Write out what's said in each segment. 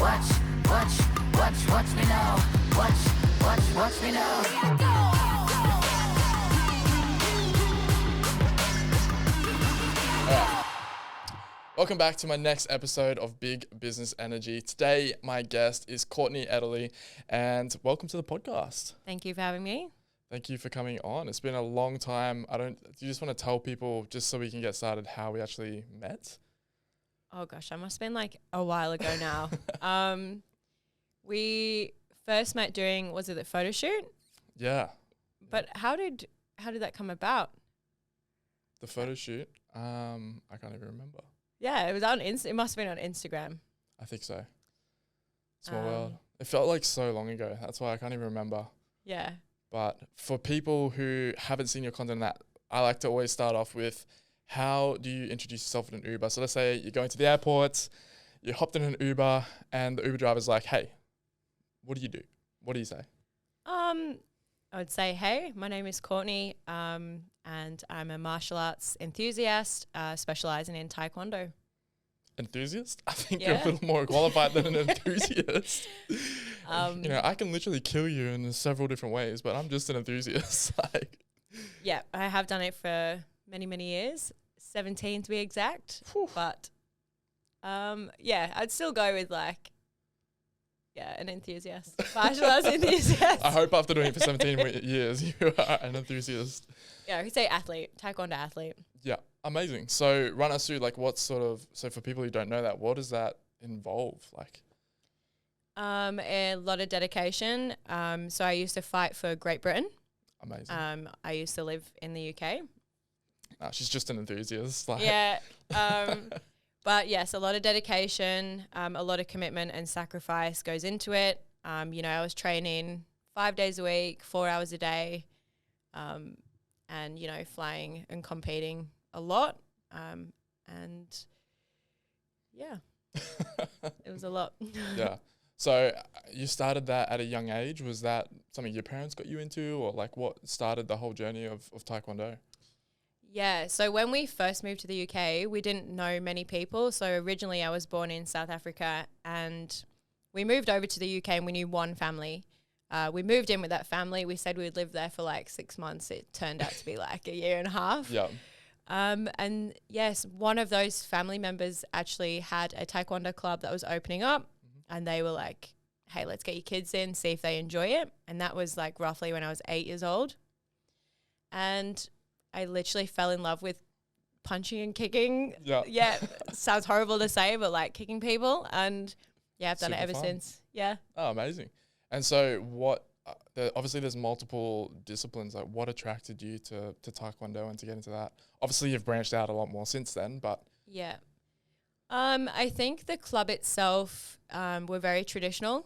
Watch me now. Watch me now. Alright. Welcome back to my next episode of Big Business Energy. Today, my guest is Courtney Eardley, and welcome to the podcast. Thank you for having me. Thank you for coming on. It's been a long time. Do you just want to tell people, just so we can get started, how we actually met? Oh gosh, I must have been like a while ago now. We first met during, was it the photo shoot? Yeah. But how did that come about? The photo shoot? I can't even remember. Yeah, it was on it must have been on Instagram. I think so. Small world. It felt like so long ago. That's why I can't even remember. Yeah. But for people who haven't seen your content, I like to always start off with, how do you introduce yourself in an Uber? So let's say you're going to the airport, you hopped in an Uber, and the Uber driver's like, hey, what do you do? What do you say? I would say, hey, my name is Courtney, and I'm a martial arts enthusiast, specializing in Taekwondo. Enthusiast? I think you're a little more qualified than an enthusiast. Yeah. I can literally kill you in several different ways, but I'm just an enthusiast. Yeah, I have done it for many, many years, 17 to be exact. Whew. But I'd still go with an enthusiast, martial arts enthusiast. I hope after doing it for 17 years, you are an enthusiast. Yeah, I could say athlete, Taekwondo athlete. Yeah, amazing. So run us through so for people who don't know that, what does that involve? A lot of dedication. So I used to fight for Great Britain. Amazing. I used to live in the UK. She's just an enthusiast. Yeah. But yes, a lot of dedication, a lot of commitment and sacrifice goes into it. I was training 5 days a week, 4 hours a day, and, flying and competing a lot. It was a lot. Yeah. So you started that at a young age. Was that something your parents got you into, or what started the whole journey of Taekwondo? Yeah, so when we first moved to the UK, we didn't know many people. So originally I was born in South Africa, and we moved over to the UK and we knew one family. We moved in with that family. We said we'd live there for 6 months. It turned out to be a year and a half. Yeah. And yes, one of those family members actually had a Taekwondo club that was opening up, and they were like, hey, let's get your kids in, see if they enjoy it. And that was roughly when I was 8 years old. And I literally fell in love with punching and kicking. Yeah. Yeah. Sounds horrible to say, but kicking people. And yeah, I've done it ever fun. since. Yeah. Oh, amazing. And so obviously there's multiple disciplines. What attracted you to Taekwondo and to get into that? Obviously you've branched out a lot more since then, but. Yeah. I think the club itself were very traditional.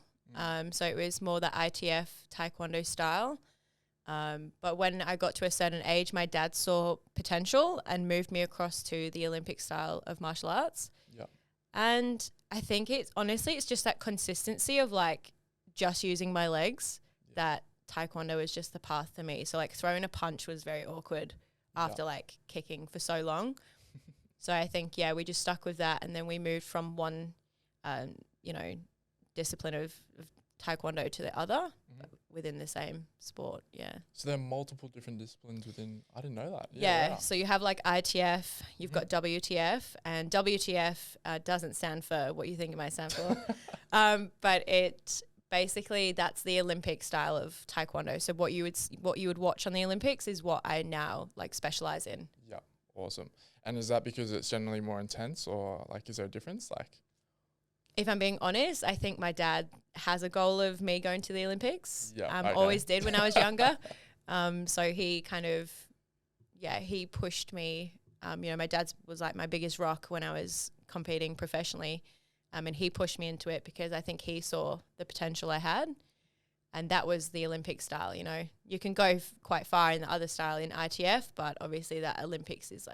So it was more the ITF Taekwondo style. But when I got to a certain age, my dad saw potential and moved me across to the Olympic style of martial arts. Yeah. And I think it's just that consistency of just using my legs, that Taekwondo is just the path for me. So throwing a punch was very awkward after kicking for so long. So I think, we just stuck with that. And then we moved from one, discipline of Taekwondo to the other within the same sport. Yeah. So there are multiple different disciplines within, I didn't know that. Yeah. Wow. So you have ITF, you've got WTF, and WTF doesn't stand for what you think it might stand for. But that's the Olympic style of Taekwondo. So what you would watch on the Olympics is what I now specialize in. Yeah. Awesome. And is that because it's generally more intense, or is there a difference? If I'm being honest, I think my dad has a goal of me going to the Olympics. Yeah, okay. Always did when I was younger. So he he pushed me. My dad was my biggest rock when I was competing professionally. And he pushed me into it because I think he saw the potential I had. And that was the Olympic style, You can go quite far in the other style in ITF, but obviously that Olympics is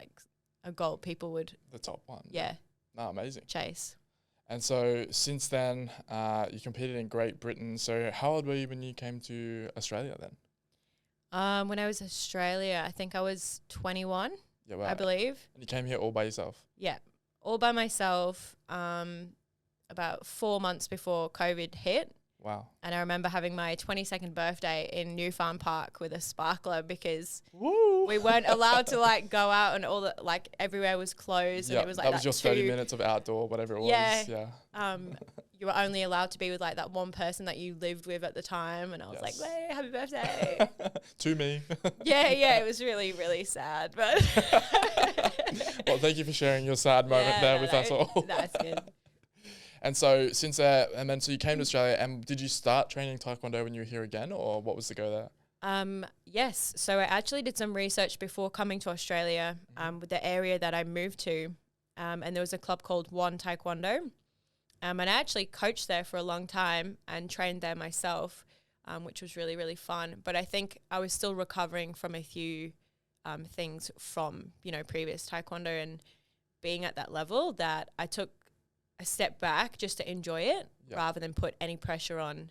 a goal people would. The top one. Yeah. No, amazing. Chase. And so since then, you competed in Great Britain. So how old were you when you came to Australia then? When I was in Australia, I think I was 21, Yeah, wow. I believe. And you came here all by yourself? Yeah, all by myself. about 4 months before COVID hit. Wow. And I remember having my 22nd birthday in New Farm Park with a sparkler because Woo. we weren't allowed to like go out, and all the like everywhere was closed. Yeah, And it was like that was your 30 minutes of outdoor, whatever it was. Yeah. You were only allowed to be with like that one person that you lived with at the time. And I was like, Yes. hey, happy birthday. To me. yeah, it was really, really sad. But Well, thank you for sharing your sad moment there with us all. That's good. And so since and then so you came to Australia, and did you start training Taekwondo when you were here again, or what was the go there? Yes. So I actually did some research before coming to Australia with the area that I moved to. And there was a club called One Taekwondo. And I actually coached there for a long time and trained there myself, which was really, really fun. But I think I was still recovering from a few things from, previous Taekwondo, and being at that level that I took a step back just to enjoy it rather than put any pressure on.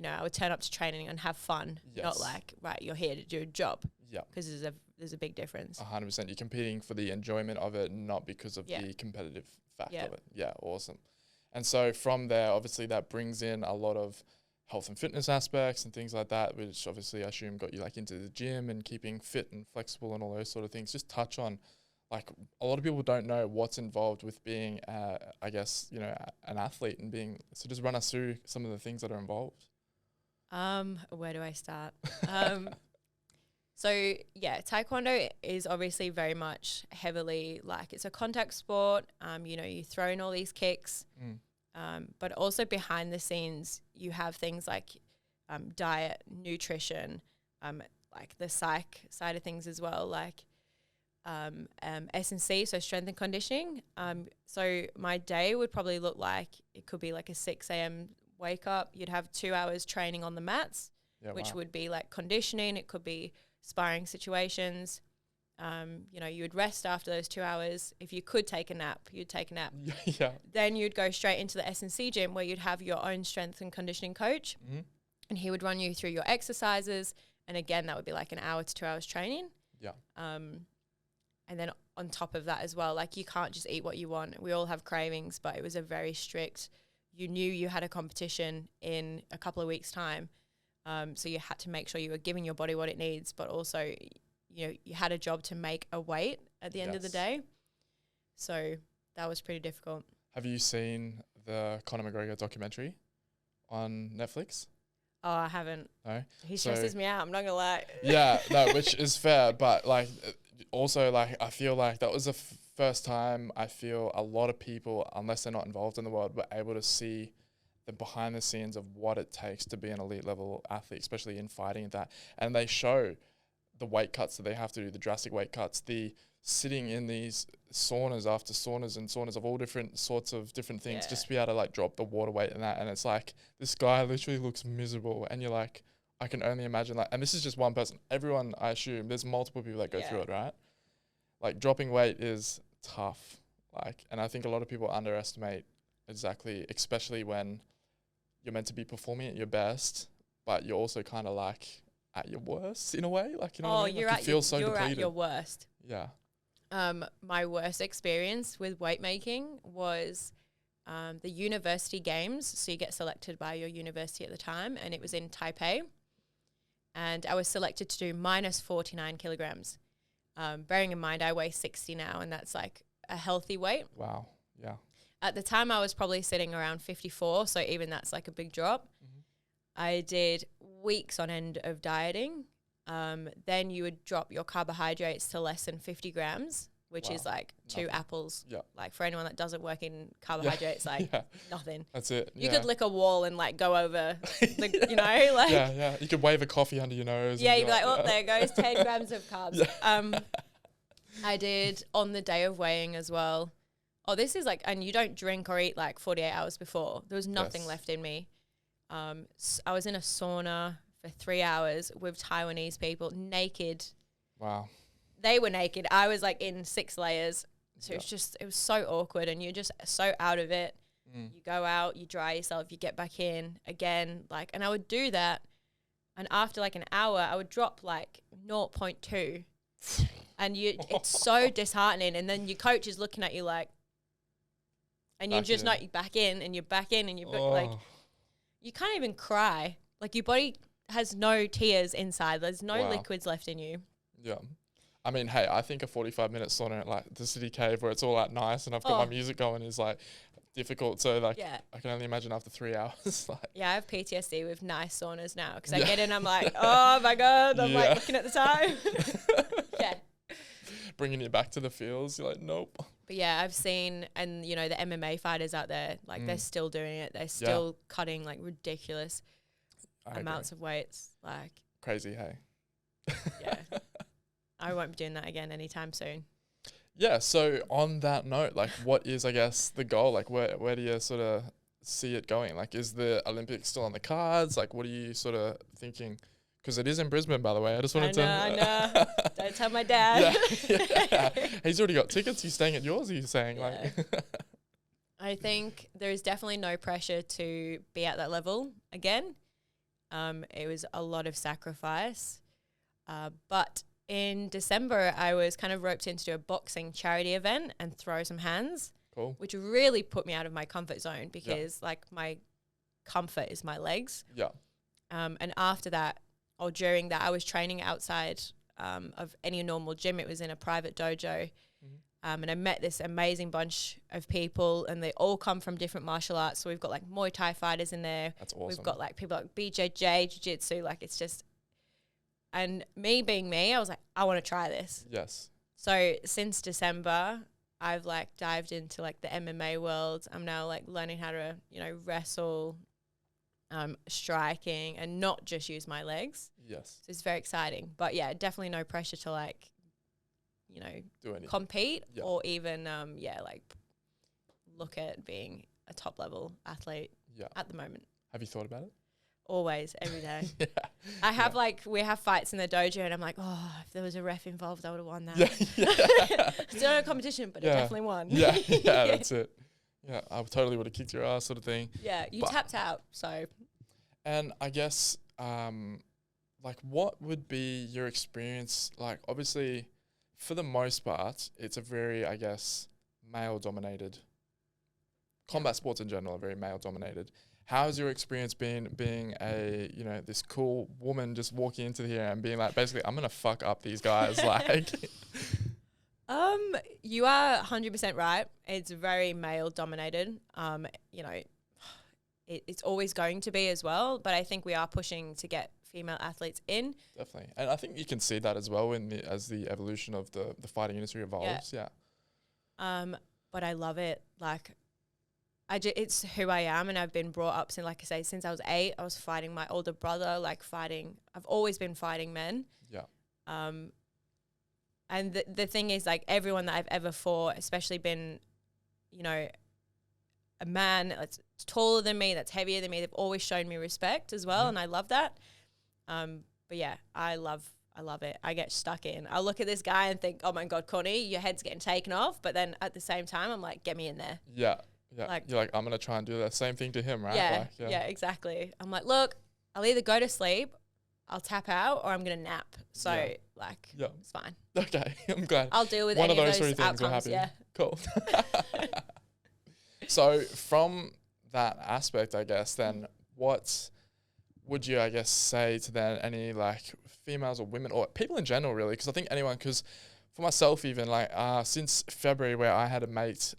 I would turn up to training and have fun, not like, right, you're here to do a job. Yeah. Because there's a big difference. 100%. You're competing for the enjoyment of it, not because of the competitive fact of it. Yeah, awesome. And so from there, obviously that brings in a lot of health and fitness aspects and things like that, which obviously I assume got you like into the gym and keeping fit and flexible and all those sort of things. Just touch on, like, a lot of people don't know what's involved with being, I guess, an athlete and being, so just run us through some of the things that are involved. Where do I start? So Taekwondo is obviously very much heavily like it's a contact sport. You throw in all these kicks, but also behind the scenes you have things like diet, nutrition, like the psych side of things as well, like S&C, so strength and conditioning. So my day would probably look like it could be like a 6 a.m. wake up. You'd have 2 hours training on the mats, which would be like conditioning. It could be sparring situations. You would rest after those 2 hours. If you could take a nap, you'd take a nap. Then you'd go straight into the S&C gym where you'd have your own strength and conditioning coach, and he would run you through your exercises. And again, that would be like an hour to 2 hours training. And then on top of that as well, like you can't just eat what you want. We all have cravings, but it was a very strict, you knew you had a competition in a couple of weeks' time. So you had to make sure you were giving your body what it needs, but also, you had a job to make a weight at the end of the day. So that was pretty difficult. Have you seen the Conor McGregor documentary on Netflix? Oh, I haven't. No? He stresses me out, I'm not going to lie. Yeah, no, which is fair. But like, also like, I feel like that was the first time I feel a lot of people, unless they're not involved in the world, were able to see the behind the scenes of what it takes to be an elite level athlete, especially in fighting and that. And they show the weight cuts that they have to do, the drastic weight cuts, the sitting in these saunas after saunas and saunas of all different sorts of different things, just to be able to like drop the water weight and that. And it's like, this guy literally looks miserable. And you're like, I can only imagine, like, and this is just one person. Everyone, I assume, there's multiple people that go through it, right? Like, dropping weight is tough. Like, and I think a lot of people underestimate exactly, especially when you're meant to be performing at your best, but you're also kind of like at your worst in a way. Like, you know what I mean? You're like at you feel so you're depleted. at your worst. Yeah. My worst experience with weight making was the university games. So you get selected by your university at the time, and it was in Taipei. And I was selected to do minus 49 kilograms. Bearing in mind, I weigh 60 now, and that's like a healthy weight. Wow. Yeah. At the time, I was probably sitting around 54, so even that's like a big drop. I did weeks on end of dieting. Then you would drop your carbohydrates to less than 50 grams, which is like two apples. Yeah. Like for anyone that doesn't work in carbohydrates, like nothing. That's it. You could lick a wall and like go over, the, like. Yeah. You could wave a coffee under your nose. Yeah, you'd be like, oh, there goes 10 grams of carbs. I did on the day of weighing as well. Oh, this is like, and you don't drink or eat like 48 hours before. There was nothing left in me. I was in a sauna for 3 hours with Taiwanese people, naked. Wow. They were naked. I was like in 6 layers. So it was so awkward, and you're just so out of it. You go out, you dry yourself, you get back in again. Like, and I would do that. And after like an hour, I would drop like 0.2. And it's so disheartening. And then your coach is looking at you like, And you're just not back in and you're back in and you're like, you can't even cry. Like your body has no tears inside. There's no liquids left in you. Yeah. I mean, hey, I think a 45-minute sauna at like the City Cave where it's all like nice and I've got my music going is like difficult. So like, I can only imagine after 3 hours. Like, I have PTSD with nice saunas now because I get in, I'm like, oh my God, I'm like looking at the time. Bringing you back to the feels. You're like, nope. But yeah, I've seen, and you know, the MMA fighters out there, like they're still doing it. They're still cutting like ridiculous amounts of weights. Like crazy, hey? Yeah. I won't be doing that again anytime soon. Yeah, so on that note, like what is, I guess, the goal? Like where do you sort of see it going? Like is the Olympics still on the cards? Like what are you sort of thinking? Because it is in Brisbane, by the way. I just wanted to... I know. Don't tell my dad. Yeah. He's already got tickets. He's staying at yours, he's saying. Like. I think there is definitely no pressure to be at that level again. It was a lot of sacrifice. But in December, I was kind of roped in to do a boxing charity event and throw some hands. Cool. Which really put me out of my comfort zone because like my comfort is my legs. Yeah. And after that, or during that, I was training outside of any normal gym. It was in a private dojo. And I met this amazing bunch of people, and they all come from different martial arts. So we've got like Muay Thai fighters in there. That's awesome. We've got like people like BJJ, Jiu-Jitsu. Like it's just, and me being me, I was like, I want to try this. Yes. So since December, I've like dived into like the MMA world. I'm now like learning how to, you know, wrestle, striking, and not just use my legs. Yes. So it's very exciting. But yeah, definitely no pressure to like, you know, do anything. Compete or even, like look at being a top level athlete at the moment. Have you thought about it? Always, every day. I have like, we have fights in the dojo and I'm like, oh, if there was a ref involved, I would have won that. Still no competition, but I definitely won. Yeah, that's it. Yeah, I totally would have kicked your ass sort of thing. Yeah, you tapped out, so. And I guess, like what would be your experience, like obviously for the most part, it's a very, I guess, male-dominated, combat sports in general are very male-dominated. How's your experience been being a, you know, this cool woman just walking into here and being like, basically, I'm going to fuck up these guys, like... You are 100% right. It's very male-dominated. You know, it's always going to be as well, but I think we are pushing to get female athletes in. Definitely. And I think you can see that as well as the evolution of the fighting industry evolves. Yeah. But I love it. Like, it's who I am, and I've been brought up since, like I say, since I was 8. I was fighting my older brother, like I've always been fighting men. Yeah. And the thing is, like, everyone that I've ever fought, especially been, you know, a man that's taller than me, that's heavier than me, they've always shown me respect as well, and I love that. But yeah, I love it. I get stuck in. I look at this guy and think, oh my God, Courtney, your head's getting taken off. But then at the same time, I'm like, get me in there. Yeah. Yeah. Like, you're like, I'm going to try and do the same thing to him, right? Yeah. Like, yeah, exactly. I'm like, look, I'll either go to sleep, I'll tap out, or I'm going to nap. So, it's fine. Okay. I'm glad. I'll deal with one any of those three things. outcomes, We're happy. Yeah. Cool. So from that aspect, I guess, then what would you, I guess, say to then any like females or women or people in general, really? Because I think anyone, because for myself even, like since February where I had a mate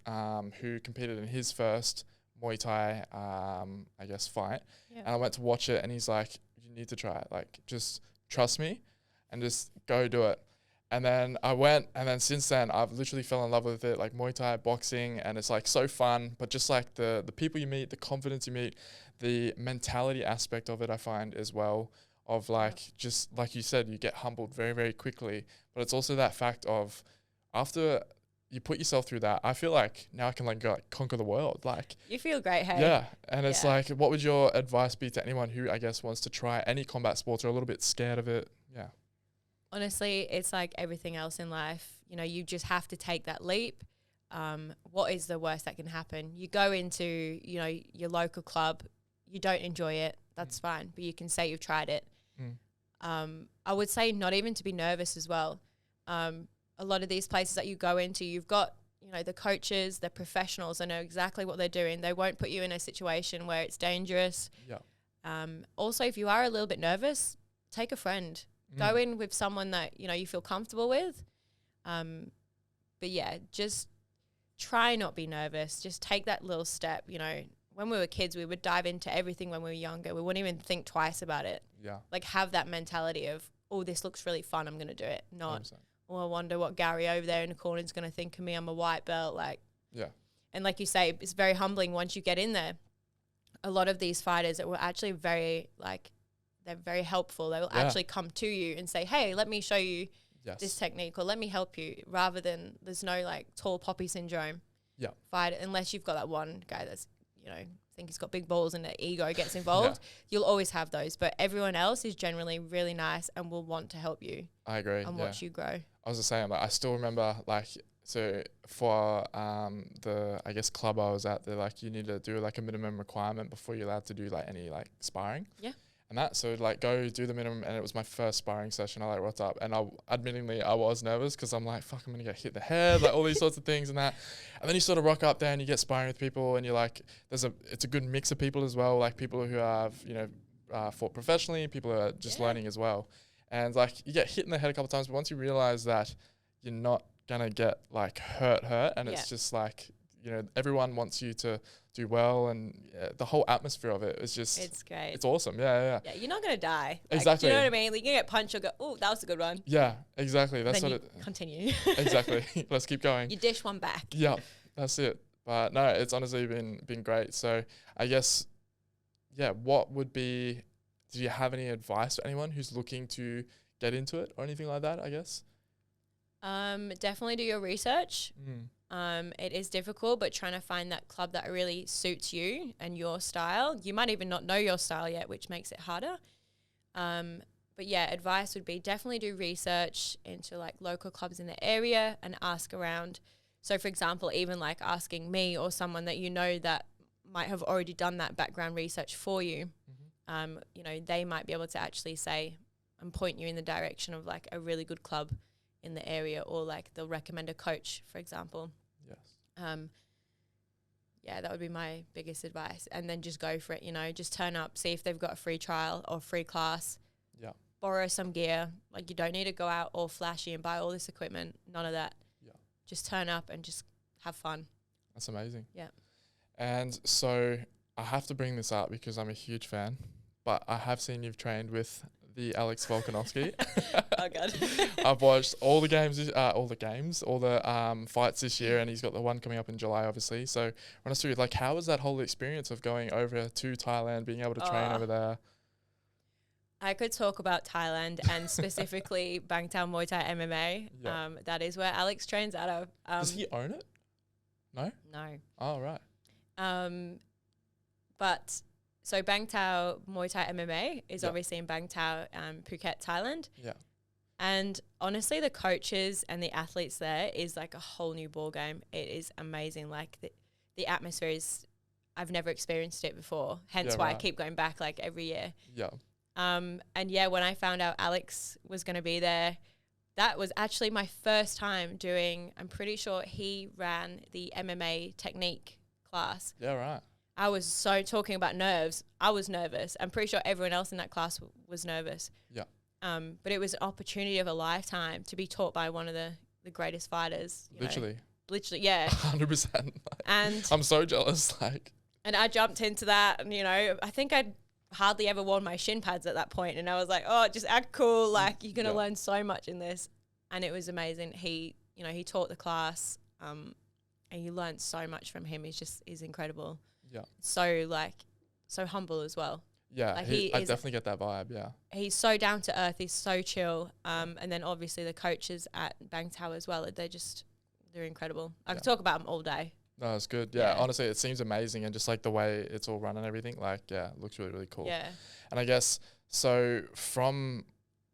who competed in his first Muay Thai, I guess, fight, and I went to watch it and he's like, you need to try it. Like, just trust me and just go do it. And then I went, and then since then, I've literally fell in love with it, like Muay Thai, boxing, and it's like so fun, but just like the people you meet, the confidence you meet, the mentality aspect of it, I find as well, of like, just like you said, you get humbled very, very quickly, but it's also that fact of after you put yourself through that, I feel like now I can like go like, conquer the world. Like, you feel great, hey? Yeah, and it's like, what would your advice be to anyone who, I guess, wants to try any combat sports or a little bit scared of it? Yeah. Honestly, it's like everything else in life. You know, you just have to take that leap. What is the worst that can happen? You go into, you know, your local club, you don't enjoy it, that's fine, but you can say you've tried it. I would say not even to be nervous as well. A lot of these places that you go into, you've got, the coaches, the professionals, they know exactly what they're doing. They won't put you in a situation where it's dangerous. Yeah. Also, if you are a little bit nervous, take a friend. Go in with someone that, you feel comfortable with. But yeah, just try not be nervous. Just take that little step. When we were kids, we would dive into everything when we were younger. We wouldn't even think twice about it. Yeah. Like have that mentality of, oh, this looks really fun, I'm going to do it. Not, 100%. oh, I wonder what Gary over there in the corner is going to think of me. I'm a white belt. Like, yeah. And like you say, it's very humbling once you get in there. A lot of these fighters that were actually they're very helpful. They will actually come to you and say, hey, let me show you this technique, or let me help you, rather than there's no like tall poppy syndrome. Yeah. Fight, unless you've got that one guy that's, think he's got big balls and the ego gets involved. You'll always have those. But everyone else is generally really nice and will want to help you. I agree. And watch you grow. I was just saying, I still remember, so for the, I guess, club I was at, they're like, you need to do like a minimum requirement before you're allowed to do like any like sparring. Yeah. And that, so like go do the minimum, and it was my first sparring session. I rocked up, and admittingly I was nervous because I'm like, fuck, I'm gonna get hit in the head, like all these sorts of things and that. And then you sort of rock up there and you get sparring with people, and you're like, it's a good mix of people as well, like people who have fought professionally, people who are just learning as well. And like you get hit in the head a couple of times, but once you realize that you're not gonna get like hurt, and it's just like, everyone wants you to do well, and the whole atmosphere of it is just, it's great. It's awesome. Yeah, you're not gonna die. Exactly. You know what I mean? Like, you get punched, you'll go, oh, that was a good one. Yeah, exactly. That's then what you continue. Exactly. Let's keep going. You dish one back. Yeah, that's it. But no, it's honestly been great. So I guess, do you have any advice for anyone who's looking to get into it or anything like that, I guess? Definitely do your research. It is difficult, but trying to find that club that really suits you and your style. You might even not know your style yet, which makes it harder. But yeah, advice would be definitely do research into like local clubs in the area and ask around. So for example, even like asking me or someone that that might have already done that background research for you, they might be able to actually say and point you in the direction of like a really good club in the area, or like they'll recommend a coach, for example. Yes. That would be my biggest advice. And then just go for it, just turn up, see if they've got a free trial or free class. Yeah. Borrow some gear. Like, you don't need to go out all flashy and buy all this equipment. None of that. Yeah. Just turn up and just have fun. That's amazing. Yeah. And so I have to bring this up because I'm a huge fan, but I have seen you've trained with the Alex Volkanovski. Oh God. I've watched all the fights this year, and he's got the one coming up in July, obviously. So run us through, like, how was that whole experience of going over to Thailand, being able to train over there? I could talk about Thailand and specifically Bangtao Muay Thai MMA. Yeah. That is where Alex trains out of. Does he own it? No? No. Oh, right. But so Bangtao Muay Thai MMA is obviously in Bangtao, Phuket, Thailand. Yeah. And honestly, the coaches and the athletes there is like a whole new ball game. It is amazing. Like the atmosphere is, I've never experienced it before. Hence why I keep going back like every year. Yeah. And yeah, when I found out Alex was going to be there, that was actually my first time doing, I'm pretty sure he ran the MMA technique class. Yeah, right. I was talking about nerves. I was nervous. I'm pretty sure everyone else in that class was nervous. Yeah. But it was an opportunity of a lifetime to be taught by one of the greatest fighters. Literally, yeah. 100%. And I'm so jealous. And I jumped into that, and I think I'd hardly ever worn my shin pads at that point, and I was like, oh, just act cool. Like, you're gonna learn so much in this, and it was amazing. He taught the class, and you learned so much from him. He's incredible. Yeah. So humble as well. Yeah, I definitely get that vibe. Yeah. He's so down to earth. He's so chill. And then obviously the coaches at Bangtao as well. They're incredible. I could talk about them all day. No, it's good. Yeah, honestly, it seems amazing, and just like the way it's all run and everything, it looks really, really cool. Yeah. And I guess, so from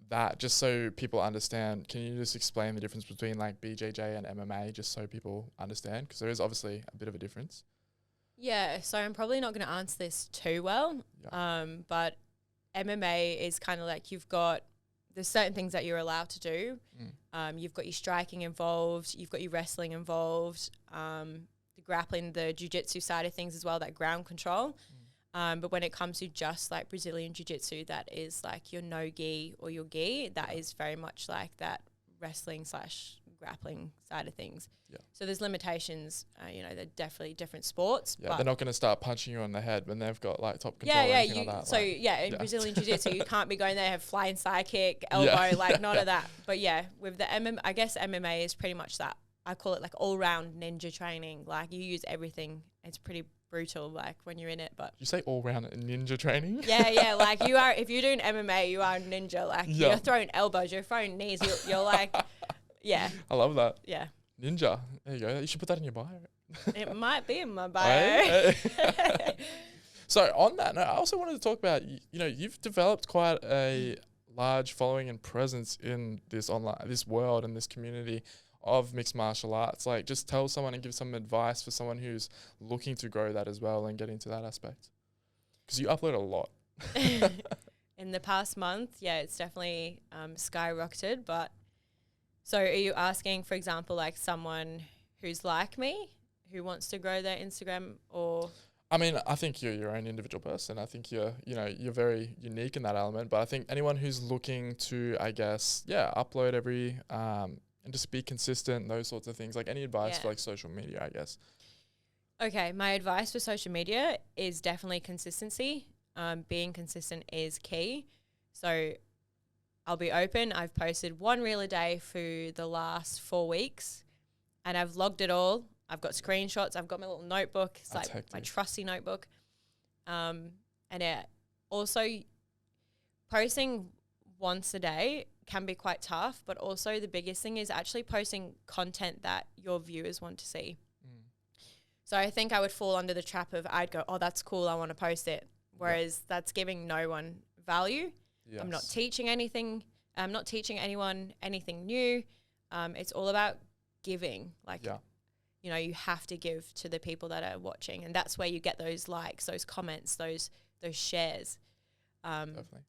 that, just so people understand, can you just explain the difference between like BJJ and MMA, just so people understand? Because there is obviously a bit of a difference. Yeah, so I'm probably not going to answer this too well, but MMA is kind of like there's certain things that you're allowed to do, You've got your striking involved. You've got your wrestling involved. The grappling, the jiu-jitsu side of things as well, that ground control. But when it comes to just like Brazilian jiu-jitsu, that is like your no-gi or your gi, that is very much like that wrestling / grappling side of things. Yeah. So there's limitations, they're definitely different sports. Yeah, but they're not going to start punching you on the head when they've got like top control or yeah, anything like that. So like, in Brazilian jiu-jitsu, you can't be going there, have flying side kick, elbow, none of that. But yeah, with the I guess MMA is pretty much that. I call it like all-round ninja training. Like you use everything. It's pretty brutal, like when you're in it. But you say all-round ninja training? Yeah. Like you are, if you're doing MMA, you are a ninja. Like you're throwing elbows, you're throwing knees. You're like, yeah. I love that. Yeah. Ninja. There you go. You should put that in your bio. It might be in my bio. So on that note, I also wanted to talk about, you've developed quite a large following and presence in this world and this community of mixed martial arts. Like, just tell someone and give some advice for someone who's looking to grow that as well and get into that aspect. Because you upload a lot. In the past month, it's definitely skyrocketed. But so are you asking, for example, like someone who's like me, who wants to grow their Instagram, or? I mean, I think you're your own individual person. I think you're very unique in that element. But I think anyone who's looking to, I guess, upload every, and just be consistent, those sorts of things. Like any advice for like social media, I guess. Okay, my advice for social media is definitely consistency. Being consistent is key. So I'll be open. I've posted 1 reel a day for the last 4 weeks, and I've logged it all. I've got screenshots. I've got my little notebook. It's That's like hectic. my trusty notebook. And also posting once a day can be quite tough, but also the biggest thing is actually posting content that your viewers want to see. So I think I would fall under the trap of, I'd go, oh, that's cool, I want to post it. Whereas that's giving no one value. Yes. I'm not teaching anything. I'm not teaching anyone anything new. It's all about giving. Like, you have to give to the people that are watching. And that's where you get those likes, those comments, those shares. Definitely.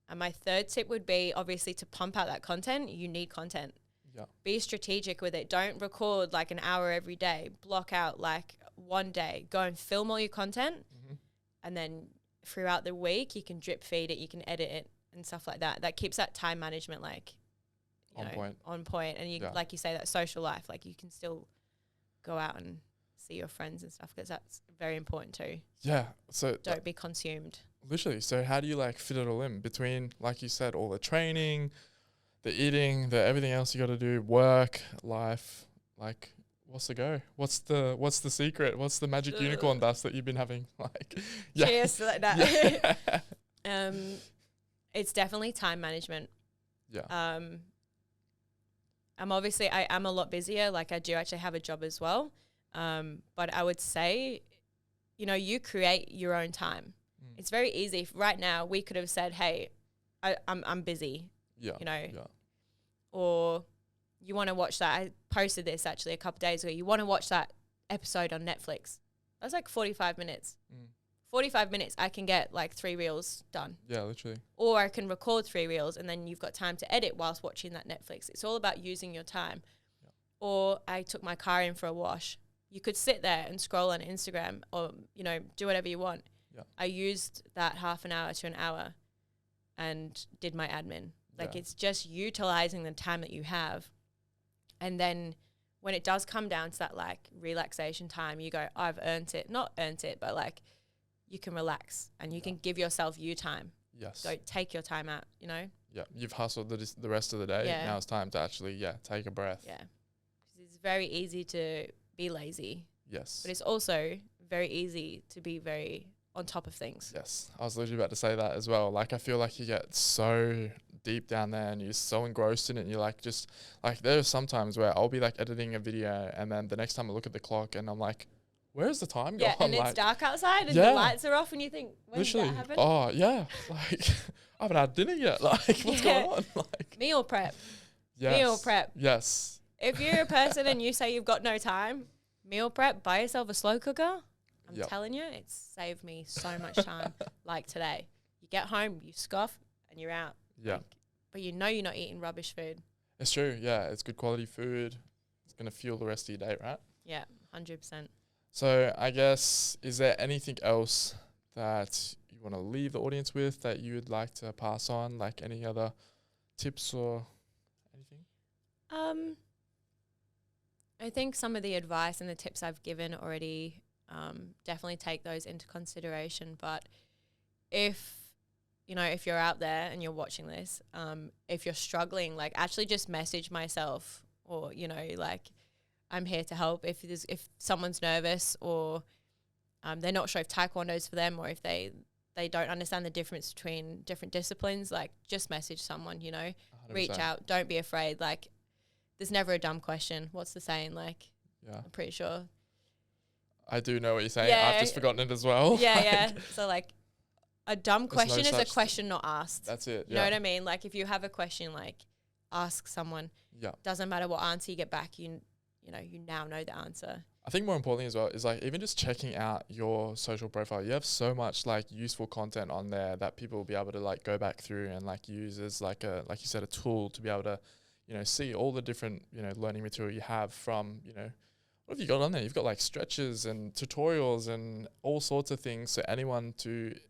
And my third tip would be, obviously, to pump out that content. You need content. Yeah. Be strategic with it. Don't record like an hour every day. Block out like one day. Go and film all your content. And then throughout the week, you can drip feed it. You can edit it and stuff like that. That keeps that time management on point. And you, like you say, that social life, like you can still go out and see your friends and stuff, because that's very important too. Yeah. So don't be consumed. Literally. So how do you like fit it all in between, like you said, all the training, the eating, the everything else you got to do, work, life, like what's the go? What's the secret? What's the magic unicorn dust that you've been having? Like, cheers to that. It's definitely time management. Yeah. I am a lot busier. Like I do actually have a job as well. But I would say, you create your own time. It's very easy. Right now, we could have said, hey, I'm busy. Or you want to watch that. I posted this actually a couple of days ago. You want to watch that episode on Netflix. That's like 45 minutes. 45 minutes, I can get like 3 reels done. Yeah, literally. Or I can record 3 reels and then you've got time to edit whilst watching that Netflix. It's all about using your time. Yeah. Or I took my car in for a wash. You could sit there and scroll on Instagram or, do whatever you want. Yeah. I used that half an hour to an hour and did my admin. Like it's just utilizing the time that you have. And then when it does come down to that like relaxation time, you go, I've earned it. Not earned it, but like you can relax and you can give yourself you time. Yes. Go take your time out, Yeah. You've hustled the rest of the day. Yeah. Now it's time to actually, take a breath. Yeah. Because it's very easy to be lazy. Yes. But it's also very easy to be very on top of things. Yes. I was literally about to say that as well. Like, I feel like you get so deep down there and you're so engrossed in it. And you're like, just like, there's some times where I'll be like editing a video and then the next time I look at the clock and I'm like, where's the time gone? Yeah, and it's dark outside and the lights are off and you think, when literally, did that happen? Oh, yeah. Like, I haven't had dinner yet. Like, what's going on? Like, meal prep. Yes. Meal prep. Yes. If you're a person and you say you've got no time, meal prep, buy yourself a slow cooker. I'm telling you, it's saved me so much time. Like today, you get home, you scoff, and you're out. Yeah. Like, but you're not eating rubbish food. It's true. Yeah, it's good quality food. It's gonna fuel the rest of your day, right? Yeah, 100%. So I guess, is there anything else that you want to leave the audience with that you would like to pass on? Like any other tips or anything? I think some of the advice and the tips I've given already, definitely take those into consideration. But if you're out there and you're watching this, if you're struggling, like actually just message myself, or, like, I'm here to help. If someone's nervous, or they're not sure if Taekwondo's for them, or if they don't understand the difference between different disciplines, like just message someone, 100%. reach out. Don't be afraid. Like, there's never a dumb question. What's the saying? Like, Yeah. I'm pretty sure. I do know what you're saying. Yeah. I've just forgotten it as well. Yeah, yeah. So like, a dumb There's no question is a such question not asked. That's it. You know what I mean? Like, if you have a question, like, ask someone. Yeah. Doesn't matter what answer you get back, you now know the answer. I think more importantly as well is like even just checking out your social profile. You have so much like useful content on there that people will be able to like go back through and like use as like you said, a tool to be able to, see all the different, learning material you have from, what have you got on there? You've got like stretches and tutorials and all sorts of things. So anyone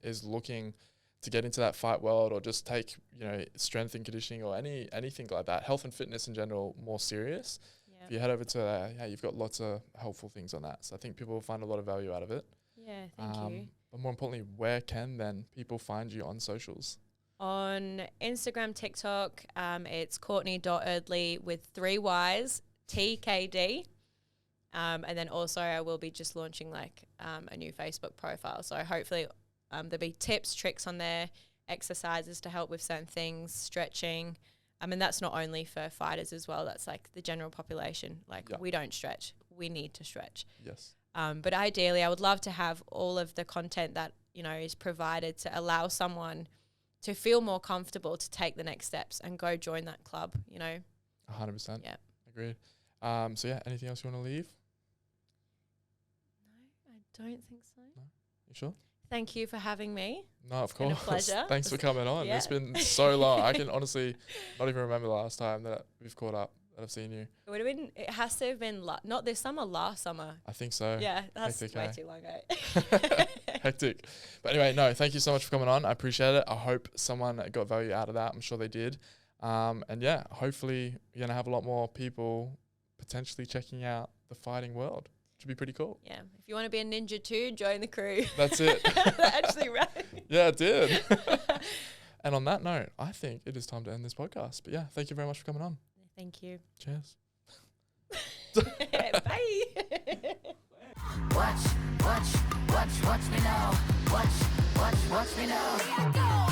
is looking to get into that fight world, or just take, strength and conditioning, or anything like that, health and fitness in general, more serious. If you head over to you've got lots of helpful things on that. So I think people will find a lot of value out of it. Yeah, thank you. But more importantly, where can then people find you on socials? On Instagram, TikTok, it's Courtney.Eardley with 3 Ys, TKD. And then also I will be just launching like a new Facebook profile. So hopefully there'll be tips, tricks on there, exercises to help with certain things, stretching. And that's not only for fighters as well. That's like the general population. Like, we don't stretch. We need to stretch. Yes. But ideally, I would love to have all of the content that, is provided to allow someone to feel more comfortable to take the next steps and go join that club, 100%. Yeah. Agreed. So yeah, anything else you want to leave? No, I don't think so. No? You sure? Thank you for having me. No, of been a course. pleasure. Thanks for coming on. Yeah. It's been so long. I can honestly not even remember the last time that we've caught up, that I've seen you. It has to have been not this summer, last summer. I think so. Yeah, that's Hectic, way eh? too long ago. Hectic. But anyway, no, thank you so much for coming on. I appreciate it. I hope someone got value out of that. I'm sure they did. And yeah, hopefully you're going to have a lot more people potentially checking out the fighting world. Should be pretty cool. Yeah. If you want to be a ninja too, join the crew. That's it. That actually right. Yeah, it did. And on that note, I think it is time to end this podcast. But yeah, thank you very much for coming on. Thank you. Cheers. Bye. Watch me now. Watch me now.